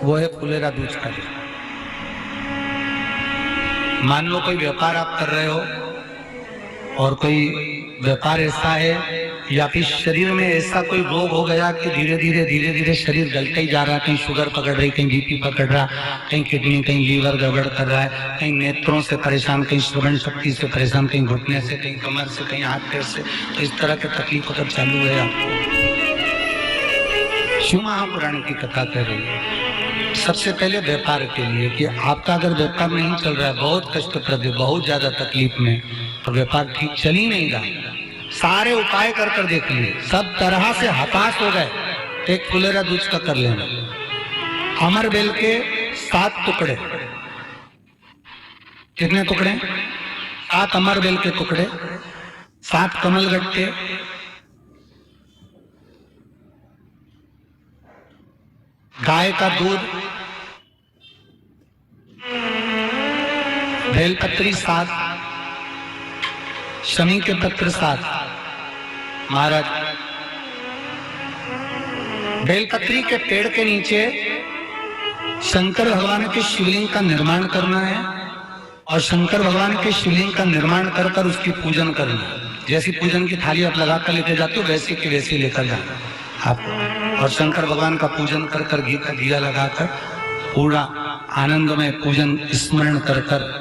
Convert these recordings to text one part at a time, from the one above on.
वो है फुलेरा दूज का दिन। मान लो कोई व्यापार आप कर रहे हो और कोई व्यापार ऐसा है या फिर शरीर में ऐसा कोई रोग हो गया कि धीरे धीरे शरीर गलता ही जा रहा है। कहीं शुगर पकड़ रही, कहीं बीपी पकड़ रहा, कहीं किडनी, कहीं लीवर गड़बड़ कर रहा है, कहीं नेत्रों से परेशान, कहीं श्रवण शक्ति से परेशान, कहीं घुटने से, कहीं कमर से, कहीं हाथ पैर से। तो इस तरह की तकलीफ अगर चालू है आपको, शिव महापुराण की कथा कह रही है सबसे पहले व्यापार के लिए कि आपका अगर व्यापार नहीं चल रहा है, बहुत कष्टप्रद है, बहुत ज्यादा तकलीफ में, तो व्यापार ठीक चल ही नहीं रहा, सारे उपाय कर कर देख लिए, सब तरह से हताश हो गए, तो एक फुलेरा दूज का कर लेना। अमर बेल के 7 टुकड़े, कितने टुकड़े? 7 अमर बेल के टुकड़े, 7 कमल गट्टे, गाय का दूध, बेलपत्री 7, शमी के पत्र 7। महाराज बेलपत्री के पेड़ के नीचे शंकर भगवान के शिवलिंग का निर्माण करना है और शंकर भगवान के शिवलिंग का निर्माण कर कर उसकी पूजन करना है। जैसी पूजन की थाली आप लगा कर लेके जाते हो वैसी की वैसी लेकर जाना आप, और शंकर भगवान का पूजन कर कर घी का दिया लगाकर पूरा आनंदमय पूजन स्मरण कर कर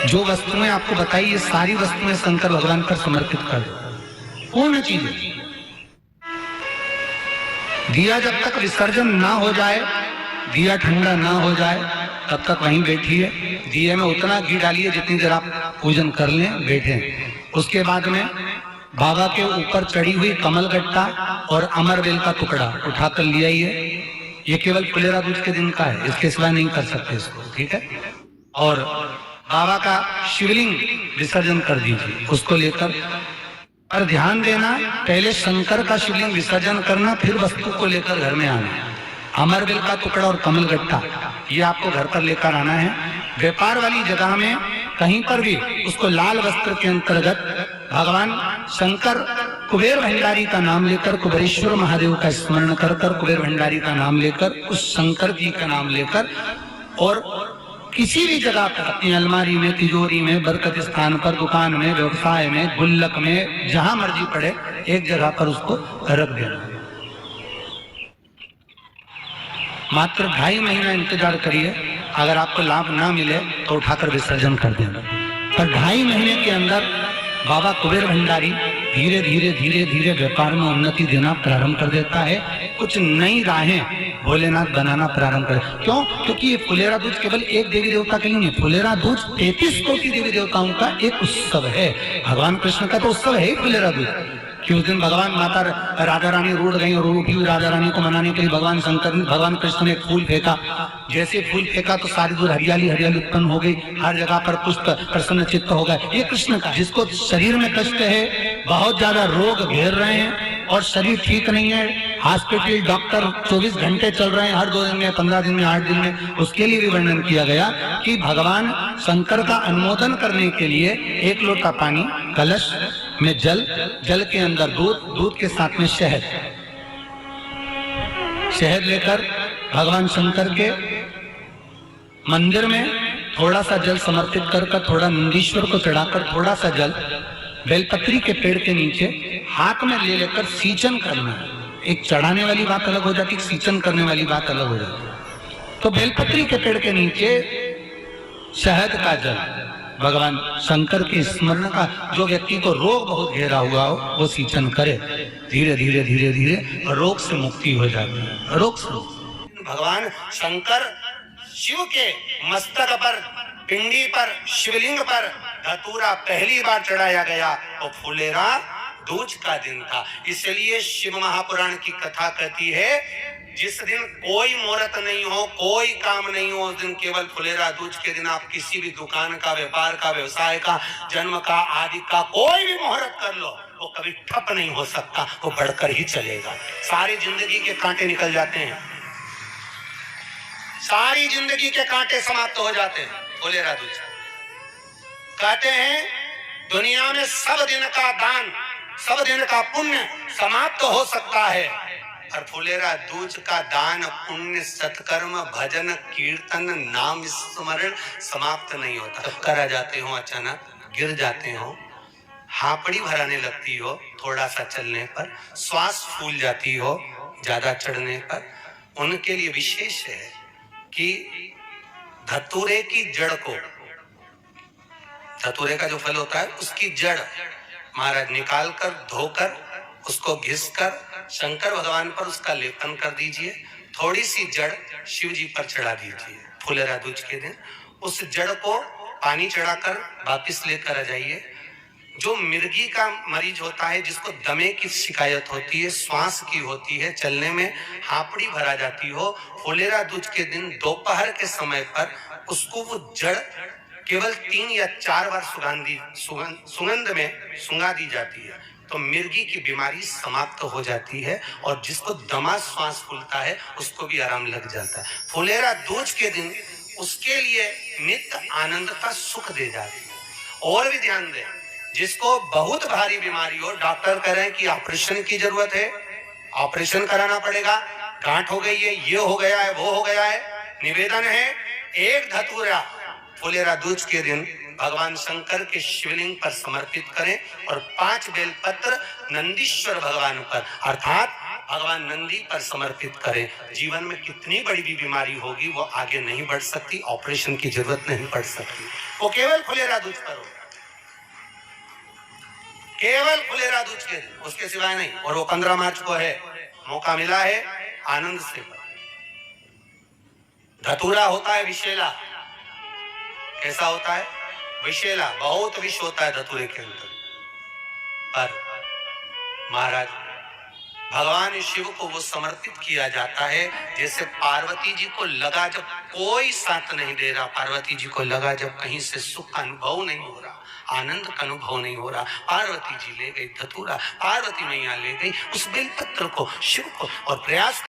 जो वस्तुएं आपको बताई, ये सारी वस्तुएं शंकर भगवान पर समर्पित कर दो, पूर्ण चीजें। दिया जब तक विसर्जन ना हो जाए, दिया ठंडा ना हो जाए, तब तक वहीं बैठिए। दिए में उतना घी डालिए जितनी देर आप पूजन कर लें, बैठे। उसके बाद में बाबा के ऊपर चढ़ी हुई कमल गट्टा और अमर बेल का टुकड़ा उठाकर ले आइए। ये केवल फुलेरा दूज के दिन का है, इसके सिवा नहीं कर सकते इसको, ठीक है। और बाबा का शिवलिंग विसर्जन कर दीजिए, उसको लेकर। और ध्यान देना, पहले शंकर का शिवलिंग विसर्जन करना, फिर वस्तु को लेकर घर में आना। अमर बेल का टुकड़ा और कमल गट्टा ये आपको घर पर लेकर आना है। व्यापार वाली जगह में कहीं पर भी उसको लाल वस्त्र के अंतर्गत भगवान शंकर कुबेर भंडारी का नाम लेकर, कुबेरेश्वर महादेव का स्मरण कर कर, कुबेर भंडारी का नाम लेकर, उस शंकर जी का नाम लेकर, और किसी भी जगह पर अपनी अलमारी में, तिजोरी में, बरकत स्थान पर, दुकान में, व्यवसाय में, गुल्लक में, जहां मर्जी पड़े एक जगह पर उसको रख देना। मात्र 2.5 महीना इंतजार करिए, अगर आपको लाभ ना मिले तो उठाकर विसर्जन कर देना। पर 2.5 महीने के अंदर बाबा कुबेर भंडारी धीरे धीरे व्यापार में उन्नति देना प्रारंभ कर देता है। कुछ नई राहें भोलेनाथ बनाना प्रारंभ कर। क्यों? क्योंकि ये फुलेरा दूज केवल एक देवी देवता के लिए नहीं, फुलेरा दूज 33 कोटि देवी देवताओं का एक उत्सव है। भगवान कृष्ण का तो उत्सव है ही फुलेरा दूज, कि उस दिन भगवान माता राधा रानी रूठ गई और रूठी हुई राधा रानी को मनाने के लिए भगवान कृष्ण ने एक फूल फेंका। जैसे फूल फेंका तो सारी दूर हरियाली उत्पन्न हो गई, हर जगह पर पुष्प प्रसन्न चित्त हो गए। ये कृष्ण का, जिसको शरीर में कष्ट है, बहुत ज्यादा रोग घेर रहे हैं और शरीर ठीक नहीं है, हॉस्पिटल डॉक्टर 24 घंटे चल रहे हैं, हर 2 दिन में, 15 दिन में, 8 दिन में, उसके लिए भी वर्णन किया गया कि भगवान शंकर का अनुमोदन करने के लिए 1 लोटा पानी, कलश में जल, जल के अंदर दूध, दूध के साथ में शहद, शहद लेकर भगवान शंकर के मंदिर में थोड़ा सा जल समर्पित कर थोड़ा नंदीश्वर को चढ़ाकर थोड़ा सा जल बेलपत्री के पेड़ के नीचे हाथ में ले लेकर सींचन करना है। एक चढ़ाने वाली बात अलग हो जाती, सींचन करने वाली बात अलग हो जाती। तो बेलपत्री के पेड़ के नीचे शहद का जल, भगवान शंकर के स्मरण का, जो व्यक्ति को रोग बहुत घेरा हुआ हो वो सींचन करे। धीरे धीरे रोग से मुक्ति हो जाती है। रोग से भगवान शंकर शिव के मस्तक पर, पिंडी पर, शिवलिंग पर धतूरा पहली बार चढ़ाया गया और फुलेरा दूज का दिन था। इसलिए शिव महापुराण की कथा कहती है, जिस दिन कोई मुहूर्त नहीं हो, कोई काम नहीं हो, उस दिन केवल फुलेरा दूज के दिन आप किसी भी दुकान का, व्यापार का, व्यवसाय का, जन्म का, आदि का कोई भी मुहूर्त कर लो, वो कभी ठप नहीं हो सकता, वो बढ़कर ही चलेगा। सारी जिंदगी के कांटे निकल जाते हैं, सारी जिंदगी के कांटे समाप्त हो जाते हैं। फुलेरा दूज कहते हैं दुनिया में सब दिन का दान सब दिन का पुण्य समाप्त हो सकता है। और फुलेरा दूज का दान पुण्य सत्कर्म भजन कीर्तन नाम स्मरण समाप्त नहीं होता। चक्कर आ जाते हो, अचानक गिर जाते हो, हापड़ी भराने लगती हो थोड़ा सा चलने पर, श्वास फूल जाती हो ज्यादा चढ़ने पर, उनके लिए विशेष है कि धतूरे की जड़ को, धतूरे का जो फल होता है उसकी जड़ महाराज निकाल कर धोकर उसको घिसकर शंकर भगवान पर उसका लेपन कर दीजिए। थोड़ी सी जड़ शिव जी पर चढ़ा दीजिए फुलेरा दूज के दिन। उस जड़ को पानी चढ़ाकर वापिस लेकर आ जाइए। जो मिर्गी का मरीज होता है, जिसको दमे की शिकायत होती है, श्वास की होती है, चलने में हापड़ी भरा जाती हो, फुलेरा दूज के दिन दोपहर के समय पर उसको वो जड़ केवल 3 या 4 बार सुगंध में सुंगा दी जाती है तो मिर्गी की बीमारी समाप्त हो जाती है। और जिसको दमा श्वास फूलता है उसको भी आराम लग जाता है। फुलेरा दूज के दिन उसके लिए नित्य आनंद का सुख दे जाती है। और भी ध्यान दें, जिसको बहुत भारी बीमारी हो, डॉक्टर कह रहे हैं कि ऑपरेशन की जरूरत है, ऑपरेशन कराना पड़ेगा, गांठ हो गई है, ये हो गया है, वो हो गया है, निवेदन है एक धतूरा फुलेरा दूज के दिन भगवान शंकर के शिवलिंग पर समर्पित करें और 5 बेलपत्र नंदीश्वर भगवान पर अर्थात भगवान नंदी पर समर्पित करें। जीवन में कितनी बड़ी भी बीमारी होगी वो आगे नहीं बढ़ सकती, ऑपरेशन की जरूरत नहीं पड़ सकती, वो केवल फुलेरा दूज पर होगा, केवल फुलेरा दूज के दिन, उसके सिवाय नहीं। और वो 15 मार्च को है, मौका मिला है, आनंद से। धतूरा होता है विशेला, कैसा होता है? विशेला, बहुत विष होता है धतूरे के अंदर। पर महाराज भगवान शिव को वो समर्पित किया जाता है जैसे पार्वती जी को लगा, जब कोई साथ नहीं दे रहा, पार्वती जी को लगा जब कहीं से सुख का अनुभव नहीं हो रहा, आनंद का अनुभव नहीं हो रहा, पार्वती जी ले गई धतूरा, पार्वती मैया ले गई उस बेलपत्र को, शिव को, और प्रयास